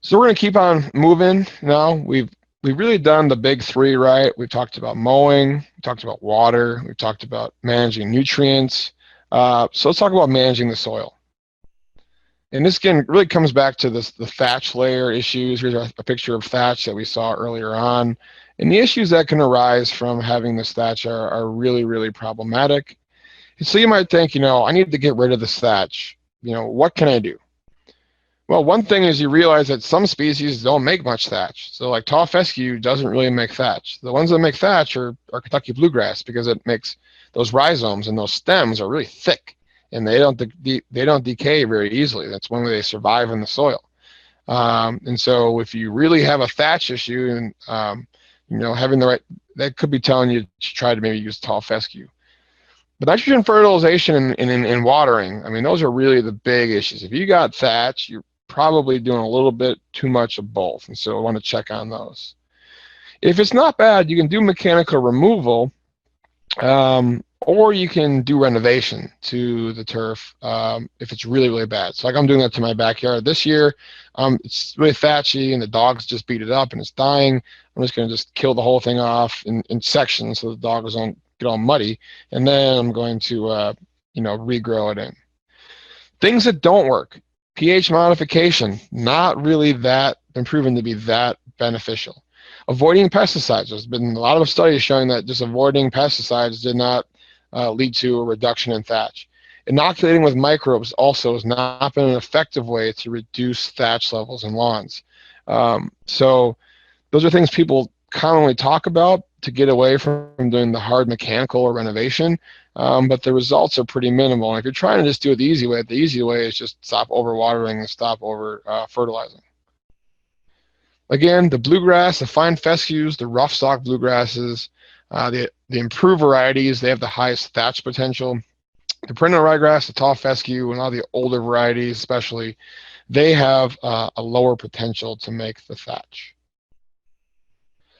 So we're going to keep on moving now. We've really done the big three, right? We've talked about mowing, we talked about water, we've talked about managing nutrients. So let's talk about managing the soil. And this again really comes back to the thatch layer issues. Here's a picture of thatch that we saw earlier on. And the issues that can arise from having this thatch are really, really problematic. And so you might think, I need to get rid of this thatch. What can I do? Well, one thing is you realize that some species don't make much thatch. So like tall fescue doesn't really make thatch. The ones that make thatch are Kentucky bluegrass, because it makes those rhizomes and those stems are really thick, and they don't decay very easily. That's one way they survive in the soil. And so if you really have a thatch issue, and having the right, that could be telling you to try to maybe use tall fescue. But nitrogen fertilization and watering, I mean, those are really the big issues. If you got thatch, you're probably doing a little bit too much of both, and so I want to check on those. If it's not bad, you can do mechanical removal, or you can do renovation to the turf if it's really, really bad. So like I'm doing that to my backyard this year. It's really thatchy, and the dogs just beat it up, and it's dying. I'm just going to just kill the whole thing off in sections so the dogs don't get all muddy, and then I'm going to regrow it in. Things that don't work: pH modification, not really been proven to be that beneficial. Avoiding pesticides. There's been a lot of studies showing that just avoiding pesticides did not lead to a reduction in thatch. Inoculating with microbes also has not been an effective way to reduce thatch levels in lawns. So those are things people commonly talk about to get away from doing the hard mechanical or renovation, but the results are pretty minimal. And if you're trying to just do it the easy way is just stop overwatering and stop over fertilizing. Again, the bluegrass, the fine fescues, the rough stalk bluegrasses, the improved varieties, they have the highest thatch potential. The perennial ryegrass, the tall fescue, and all the older varieties especially, they have a lower potential to make the thatch.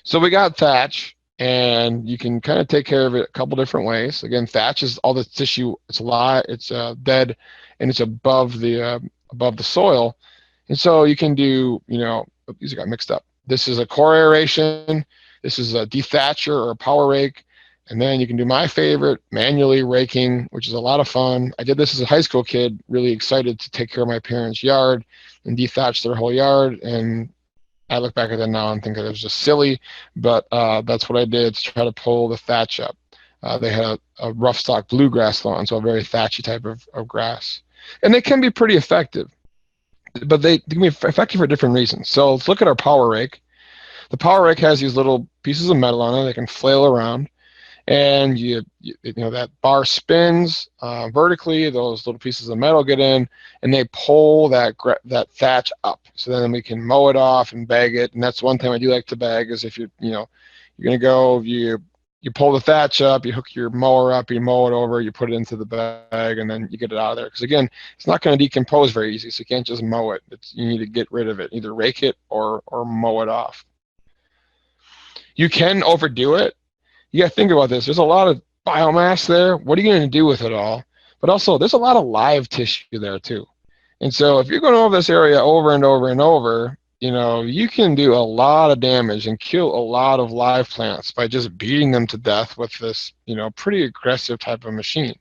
So we got thatch, and you can kind of take care of it a couple different ways. Again, thatch is all the tissue, it's dead, and it's above the soil. And so you can do, these got mixed up. This is a core aeration, this is a dethatcher or a power rake, and then you can do my favorite, manually raking, which is a lot of fun. I did this as a high school kid, really excited to take care of my parents' yard and dethatch their whole yard, and I look back at that now and think that it was just silly, but that's what I did to try to pull the thatch up. They had a rough stock bluegrass lawn, so a very thatchy type of grass. And they can be pretty effective, but they can be effective for different reasons. So let's look at our power rake. The power rake has these little pieces of metal on it that can flail around, and that bar spins vertically. Those little pieces of metal get in, and they pull that thatch up. So then we can mow it off and bag it. And that's one thing I do like to bag, is if you're gonna go, you pull the thatch up, you hook your mower up, you mow it over, you put it into the bag, and then you get it out of there. Because again, it's not going to decompose very easy, so you can't just mow it. You need to get rid of it, either rake it or mow it off. You can overdo it. You got to think about this. There's a lot of biomass there. What are you going to do with it all? But also, there's a lot of live tissue there too. And so if you're going over this area over and over and over, you can do a lot of damage and kill a lot of live plants by just beating them to death with this, pretty aggressive type of machine.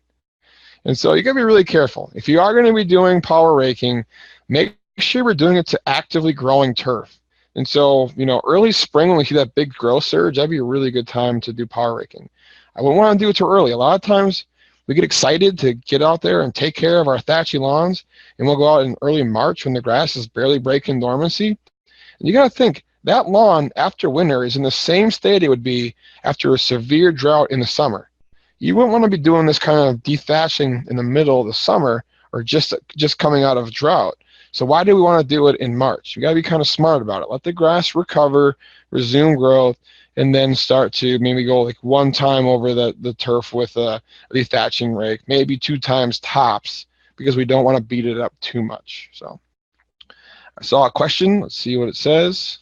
And so you got to be really careful. If you are going to be doing power raking, make sure we're doing it to actively growing turf. And so, early spring, when we see that big growth surge, that'd be a really good time to do power raking. I wouldn't want to do it too early. A lot of times we get excited to get out there and take care of our thatchy lawns, and we'll go out in early March when the grass is barely breaking dormancy. And you got to think, that lawn after winter is in the same state it would be after a severe drought in the summer. You wouldn't want to be doing this kind of dethatching in the middle of the summer or just coming out of drought. So why do we want to do it in March? We got to be kind of smart about it. Let the grass recover, resume growth, and then start to maybe go like one time over the turf with a dethatching rake, maybe 2 times tops, because we don't want to beat it up too much. So I saw a question. Let's see what it says.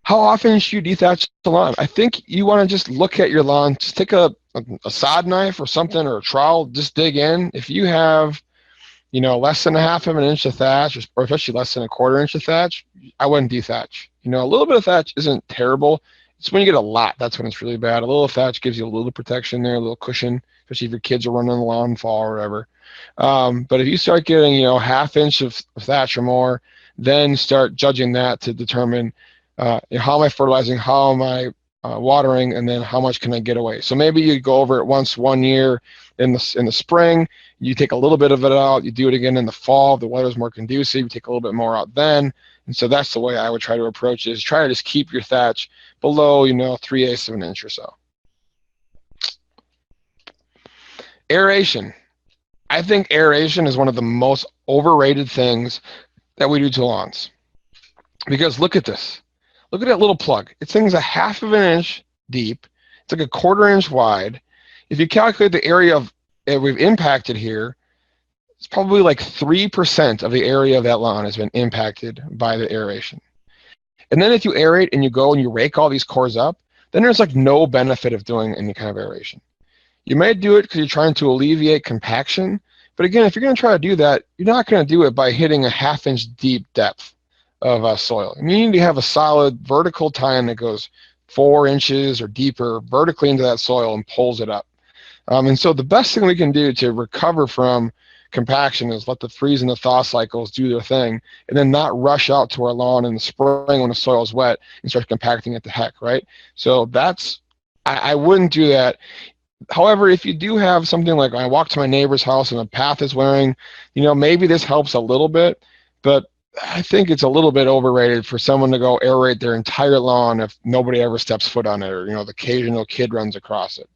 How often should you dethatch the lawn? I think you want to just look at your lawn. Just take a sod knife or something, or a trowel, just dig in. If you have less than a half of an inch of thatch, or especially less than a quarter inch of thatch, I wouldn't dethatch. A little bit of thatch isn't terrible. It's when you get a lot, that's when it's really bad. A little thatch gives you a little protection there, a little cushion, especially if your kids are running on the lawn and fall or whatever. But if you start getting, half inch of thatch or more, then start judging that to determine how am I fertilizing, how am I watering, and then how much can I get away. So maybe you go over it once 1 year in the spring, you take a little bit of it out, you do it again in the fall, the weather's more conducive, you take a little bit more out then. And so that's the way I would try to approach it, is try to just keep your thatch below, 3/8 of an inch or so. Aeration. I think aeration is one of the most overrated things that we do to lawns. Because look at this. Look at that little plug. It thing's a half of an inch deep. It's like a quarter inch wide. If you calculate the area we've impacted here, it's probably like 3% of the area of that lawn has been impacted by the aeration. And then if you aerate and you go and you rake all these cores up, then there's like no benefit of doing any kind of aeration. You may do it because you're trying to alleviate compaction, but again, if you're going to try to do that, you're not going to do it by hitting a half-inch deep depth of soil. You need to have a solid vertical tine that goes 4 inches or deeper vertically into that soil and pulls it up. And so the best thing we can do to recover from compaction is let the freeze and the thaw cycles do their thing, and then not rush out to our lawn in the spring when the soil is wet and start compacting it to heck, right? So I wouldn't do that. However, if you do have something like I walk to my neighbor's house and the path is wearing, maybe this helps a little bit, but I think it's a little bit overrated for someone to go aerate their entire lawn if nobody ever steps foot on it, or the occasional kid runs across it.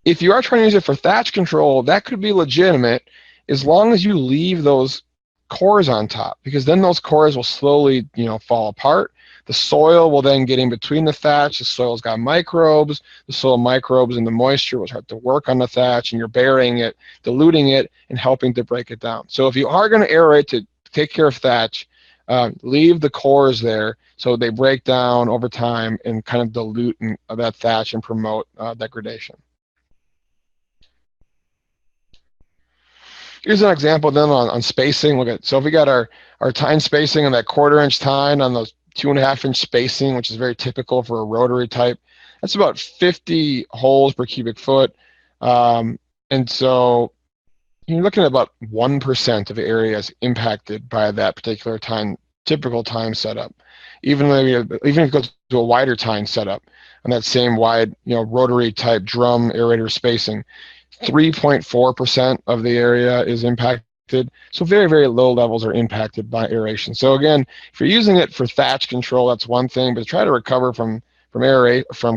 If you are trying to use it for thatch control, that could be legitimate as long as you leave those cores on top, because then those cores will slowly, fall apart. The soil will then get in between the thatch. The soil's got microbes. The soil microbes and the moisture will start to work on the thatch, and you're burying it, diluting it, and helping to break it down. So if you are going to aerate to take care of thatch, leave the cores there so they break down over time and kind of dilute that thatch and promote degradation. Here's an example then on spacing. Look at, so if we got our tine spacing on that quarter-inch tine on those 2.5-inch spacing, which is very typical for a rotary type, that's about 50 holes per cubic foot. And so you're looking at about 1% of the area is impacted by that particular typical tine setup. Even if it goes to a wider tine setup on that same wide, rotary type drum aerator spacing, 3.4% of the area is impacted. So very, very low levels are impacted by aeration. So again, if you're using it for thatch control, that's one thing, but try to recover from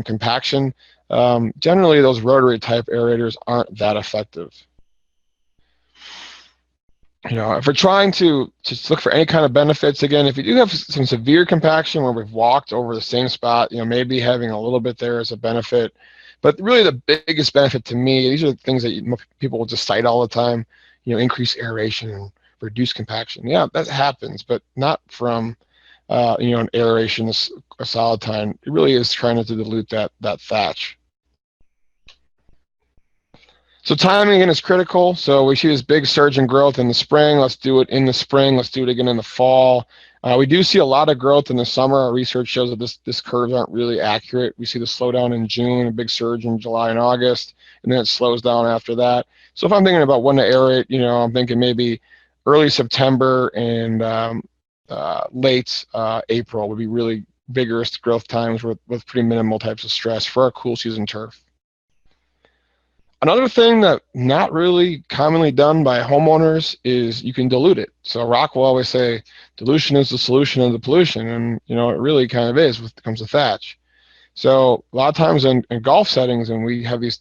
compaction. Generally, those rotary type aerators aren't that effective. If we're trying to just look for any kind of benefits, again, if you do have some severe compaction where we've walked over the same spot, maybe having a little bit there is a benefit. But really the biggest benefit to me, these are the things that people will just cite all the time, increase aeration and reduce compaction. Yeah, that happens, but not from, an aeration, a solid tine. It really is trying to dilute that thatch. So timing again is critical. So we see this big surge in growth in the spring. Let's do it in the spring. Let's do it again in the fall. We do see a lot of growth in the summer. Our research shows that this curves aren't really accurate. We see the slowdown in June, a big surge in July and August, and then it slows down after that. So if I'm thinking about when to aerate, I'm thinking maybe early September and late April would be really vigorous growth times with pretty minimal types of stress for our cool season turf. Another thing that not really commonly done by homeowners is you can dilute it. So Rock will always say dilution is the solution of the pollution, and it really kind of is when it comes to thatch. So a lot of times in golf settings, and we have these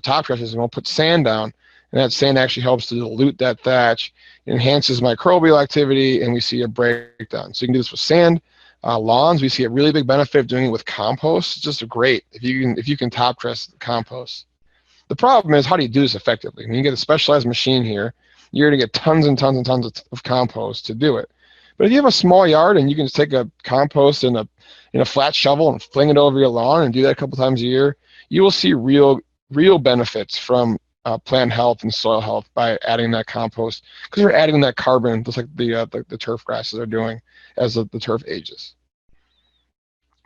top dressers, and we'll put sand down, and that sand actually helps to dilute that thatch, enhances microbial activity, and we see a breakdown. So you can do this with sand. Lawns, we see a really big benefit of doing it with compost. It's just great if you can top dress the compost. The problem is, how do you do this effectively? When you get a specialized machine here, you're going to get tons and tons and tons of compost to do it. But if you have a small yard and you can just take a compost in a flat shovel and fling it over your lawn and do that a couple times a year, you will see real benefits from plant health and soil health by adding that compost, because you're adding that carbon, just like the turf grasses are doing as the turf ages.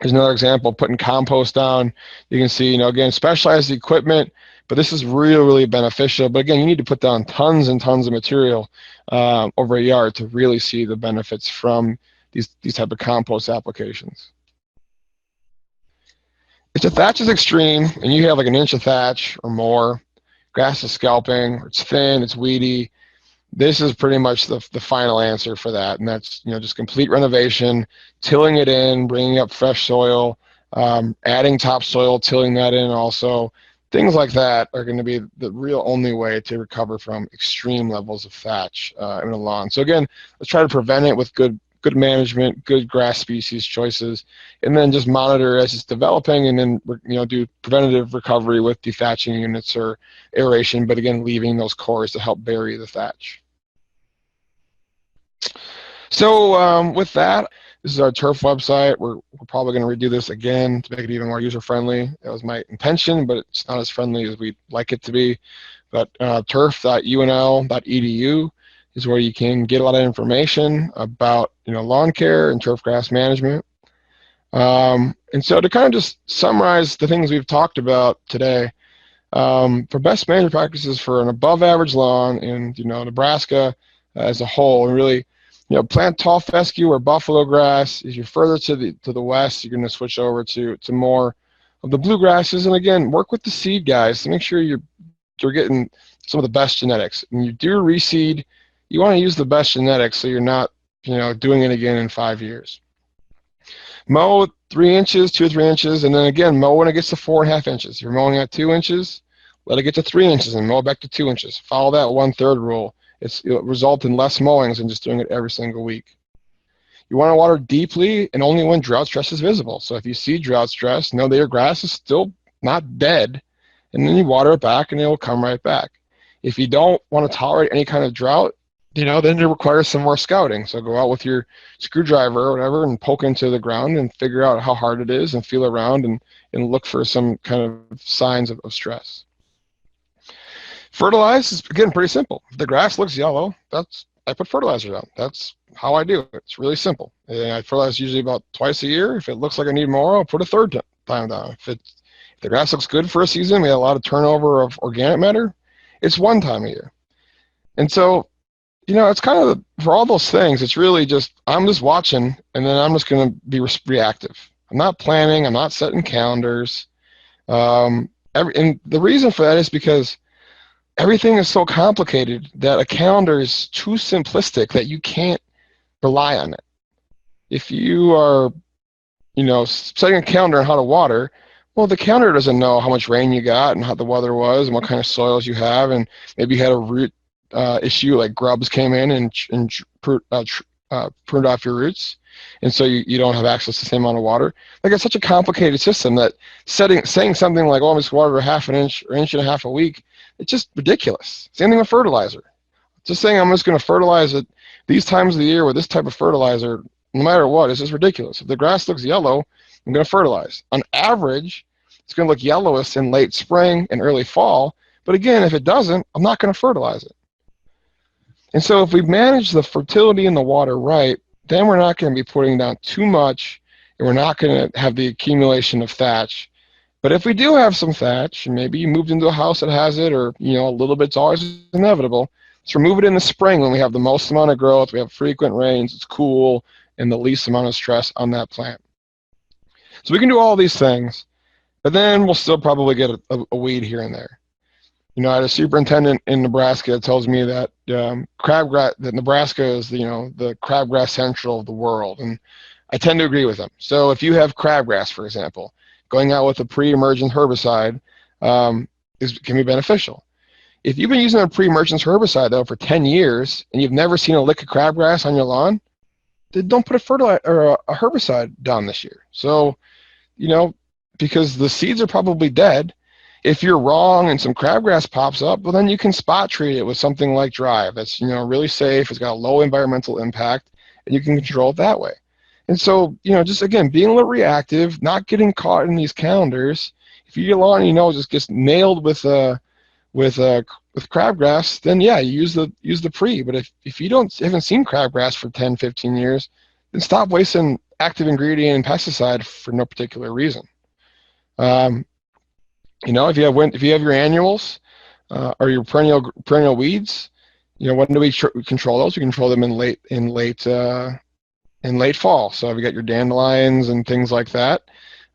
Here's another example, putting compost down. You can see, again, specialized equipment, but this is really, really beneficial. But again, you need to put down tons and tons of material over a yard to really see the benefits from these type of compost applications. If the thatch is extreme and you have like an inch of thatch or more, grass is scalping, or it's thin, it's weedy, this is pretty much the final answer for that. And that's, just complete renovation, tilling it in, bringing up fresh soil, adding topsoil, tilling that in also. Things like that are going to be the real only way to recover from extreme levels of thatch in a lawn. So again, let's try to prevent it with good management, good grass species choices, and then just monitor as it's developing, and then do preventative recovery with dethatching units or aeration, but again, leaving those cores to help bury the thatch. So with that, this is our turf website. We're probably going to redo this again to make it even more user-friendly. That was my intention, but it's not as friendly as we'd like it to be. But turf.unl.edu is where you can get a lot of information about lawn care and turf grass management. And so to kind of just summarize the things we've talked about today, for best management practices for an above-average lawn in Nebraska as a whole, and really plant tall fescue or buffalo grass. As you're further to the west, you're going to switch over to more of the bluegrasses, and again, work with the seed guys to make sure you're getting some of the best genetics. When you do reseed, you want to use the best genetics so you're not doing it again in 5 years. Mow 3 inches, 2 or 3 inches, and then again mow when it gets to 4.5 inches. If you're mowing at 2 inches, let it get to 3 inches and mow back to 2 inches. Follow that 1/3 rule. It'll result in less mowings than just doing it every single week. You want to water deeply and only when drought stress is visible. So if you see drought stress, know that your grass is still not dead, and then you water it back and it will come right back. If you don't want to tolerate any kind of drought, then it requires some more scouting. So go out with your screwdriver or whatever and poke into the ground and figure out how hard it is and feel around and look for some kind of signs of stress. Fertilize is, again, pretty simple. If the grass looks yellow, I put fertilizer down. That's how I do it. It's really simple. And I fertilize usually about twice a year. If it looks like I need more, I'll put a third time down. If the grass looks good for a season, we have a lot of turnover of organic matter, it's 1 time a year. And so, it's kind of, for all those things, it's really just, I'm just watching, and then I'm just going to be reactive. I'm not planning. I'm not setting calendars. And the reason for that is because everything is so complicated that a calendar is too simplistic that you can't rely on it. If you are, setting a calendar on how to water, well, the calendar doesn't know how much rain you got and how the weather was and what kind of soils you have, and maybe you had a root issue like grubs came in and pruned off your roots, and so you don't have access to the same amount of water. Like, it's such a complicated system that saying something like, "Oh, I'm just water 1/2 inch or 1.5 inches a week," it's just ridiculous. Same thing with fertilizer. Just saying I'm just going to fertilize it these times of the year with this type of fertilizer, no matter what, is just ridiculous. If the grass looks yellow, I'm going to fertilize. On average, it's going to look yellowest in late spring and early fall, but again, if it doesn't, I'm not going to fertilize it. And so if we manage the fertility in the water right, then we're not going to be putting down too much, and we're not going to have the accumulation of thatch. But if we do have some thatch, and maybe you moved into a house that has it, or a little bit's always inevitable, let's remove it in the spring when we have the most amount of growth, we have frequent rains, it's cool, and the least amount of stress on that plant. So we can do all these things, but then we'll still probably get a weed here and there. I had a superintendent in Nebraska that tells me that crabgrass, that Nebraska is the crabgrass central of the world, and I tend to agree with him. So if you have crabgrass, for example, going out with a pre-emergent herbicide can be beneficial. If you've been using a pre-emergent herbicide though for 10 years and you've never seen a lick of crabgrass on your lawn, then don't put a fertilizer or a herbicide down this year. So, because the seeds are probably dead. If you're wrong and some crabgrass pops up, well, then you can spot treat it with something like Drive. That's really safe. It's got a low environmental impact, and you can control it that way. And so, just again, being a little reactive, not getting caught in these calendars. If your lawn, just gets nailed with With crabgrass, then yeah, use the pre. But if you haven't seen crabgrass for 10, 15 years, then stop wasting active ingredient and pesticide for no particular reason. If you have your annuals or your perennial weeds, when do we control those? We control them in late fall. So if you got your dandelions and things like that,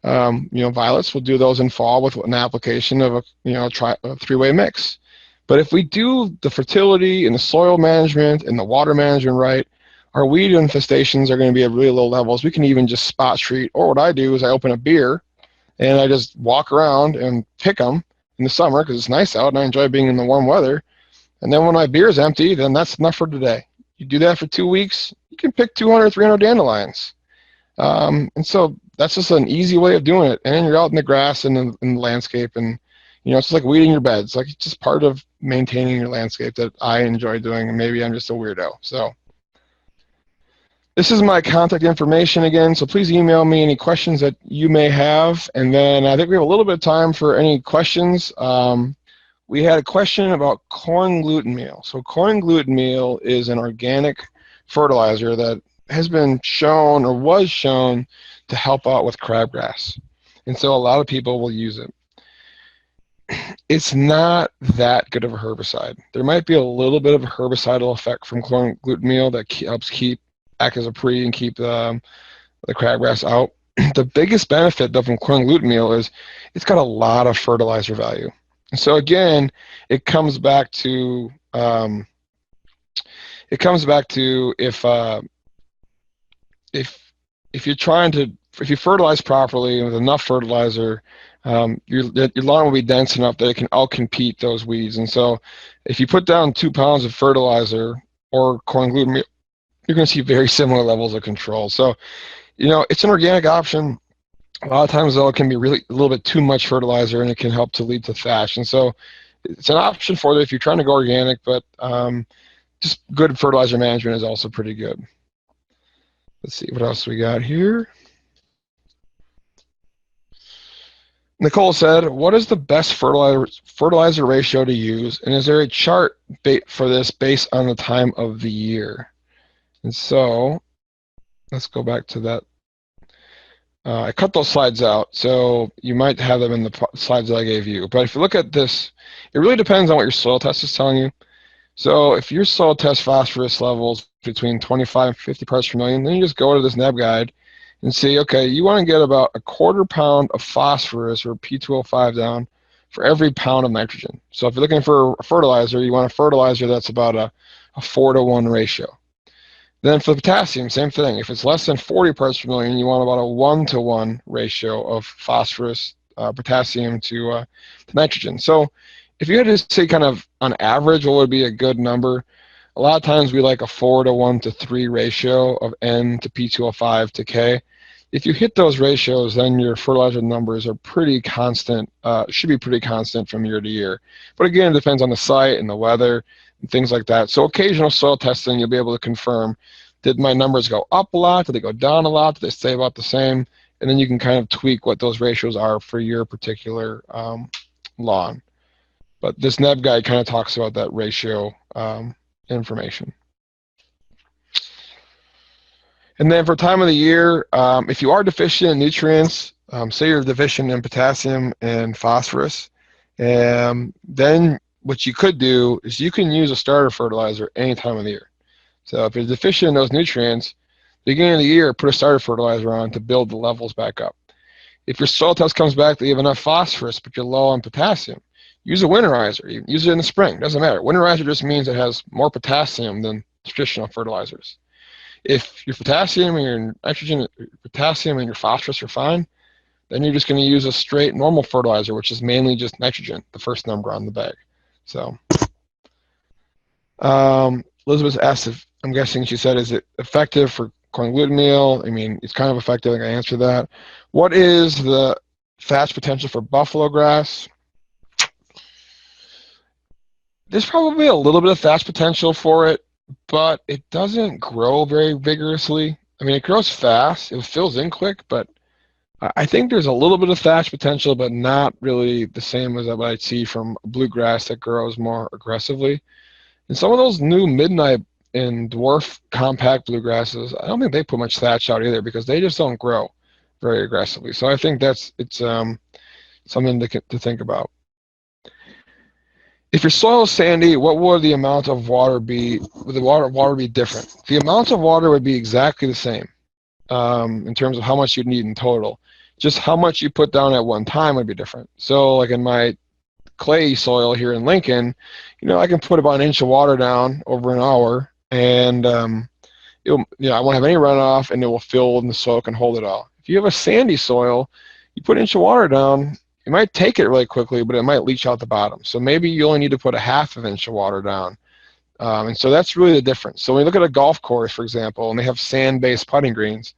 violets, we'll do those in fall with an application of a three-way mix. But if we do the fertility and the soil management and the water management right, our weed infestations are going to be at really low levels. We can even just spot treat, or what I do is I open a beer and I just walk around and pick them in the summer because it's nice out and I enjoy being in the warm weather. And then when my beer is empty, then that's enough for today. You do that for 2 weeks, you can pick 200, 300 dandelions. And so that's just an easy way of doing it. And then you're out in the grass and in the landscape, and it's like weeding your beds. Like, it's just part of maintaining your landscape that I enjoy doing, and maybe I'm just a weirdo. So this is my contact information again, so please email me any questions that you may have. And then I think we have a little bit of time for any questions. We had a question about corn gluten meal. So corn gluten meal is an organic fertilizer that has been shown, or was shown, to help out with crabgrass. And so a lot of people will use it. It's not that good of a herbicide. There might be a little bit of a herbicidal effect from corn gluten meal that helps act as a pre and keep the crabgrass out. The biggest benefit, though, from corn gluten meal is it's got a lot of fertilizer value. And so again, it comes back to if you fertilize properly with enough fertilizer, your lawn will be dense enough that it can outcompete those weeds. And so if you put down 2 pounds of fertilizer or corn gluten meal, you're going to see very similar levels of control. So, it's an organic option. A lot of times, though, it can be really a little bit too much fertilizer, and it can help to lead to thatch. And so it's an option for you if you're trying to go organic, but just good fertilizer management is also pretty good. Let's see what else we got here. Nicole said, what is the best fertilizer ratio to use, and is there a chart for this based on the time of the year? And so let's go back to that. I cut those slides out, so you might have them in the slides that I gave you. But if you look at this, it really depends on what your soil test is telling you. So if your soil test phosphorus levels between 25 and 50 parts per million, then you just go to this NEB guide and see, okay, you want to get about a 1/4 pound of phosphorus, or P2O5, down for every pound of nitrogen. So if you're looking for a fertilizer, you want a fertilizer that's about a 4-to-1 ratio. Then for potassium, same thing. If it's less than 40 parts per million, you want about a 1-to-1 ratio of phosphorus, potassium to nitrogen. So if you had to say kind of on average what would be a good number, a lot of times we like a 4-to-1 to 3 ratio of N to P2O5 to K. If you hit those ratios, then your fertilizer numbers are pretty constant, should be pretty constant from year to year. But again, it depends on the site and the weather and things like that. So occasional soil testing, you'll be able to confirm, did my numbers go up a lot? Did they go down a lot? Did they stay about the same? And then you can kind of tweak what those ratios are for your particular lawn. But this NEB guide kind of talks about that ratio information. And then for time of the year, if you are deficient in nutrients, say you're deficient in potassium and phosphorus, then what you could do is you can use a starter fertilizer any time of the year. So if you're deficient in those nutrients, beginning of the year, put a starter fertilizer on to build the levels back up. If your soil test comes back that you have enough phosphorus but you're low on potassium, use a winterizer. You use it in the spring. Doesn't matter. Winterizer just means it has more potassium than traditional fertilizers. If your potassium and your nitrogen, potassium and your phosphorus are fine, then you're just going to use a straight normal fertilizer, which is mainly just nitrogen, the first number on the bag. So Elizabeth asked if, I'm guessing she said, is it effective for corn gluten meal? I mean, it's kind of effective. I answered that. What is the thatch potential for buffalo grass? There's probably a little bit of thatch potential for it, but it doesn't grow very vigorously. I mean, it grows fast. It fills in quick, but I think there's a little bit of thatch potential, but not really the same as what I'd see from bluegrass that grows more aggressively. And some of those new midnight and dwarf compact bluegrasses, I don't think they put much thatch out either because they just don't grow very aggressively. So I think it's something to think about. If your soil is sandy, what would the amount of water be? Would the water be different? The amount of water would be exactly the same in terms of how much you'd need in total. Just how much you put down at one time would be different. So like in my clay soil here in Lincoln, I can put about an inch of water down over an hour, and I won't have any runoff, and it will fill in the soil and hold it all. If you have a sandy soil, you put an inch of water down, it might take it really quickly, but it might leach out the bottom. So maybe you only need to put a half of an inch of water down. And so that's really the difference. So when you look at a golf course, for example, and they have sand-based putting greens,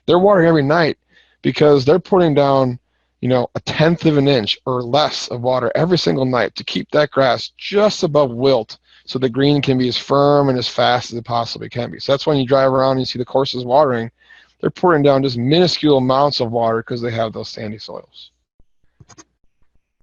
they're watering every night because they're putting down, a tenth of an inch or less of water every single night to keep that grass just above wilt so the green can be as firm and as fast as it possibly can be. So that's when you drive around and you see the courses watering, they're pouring down just minuscule amounts of water because they have those sandy soils.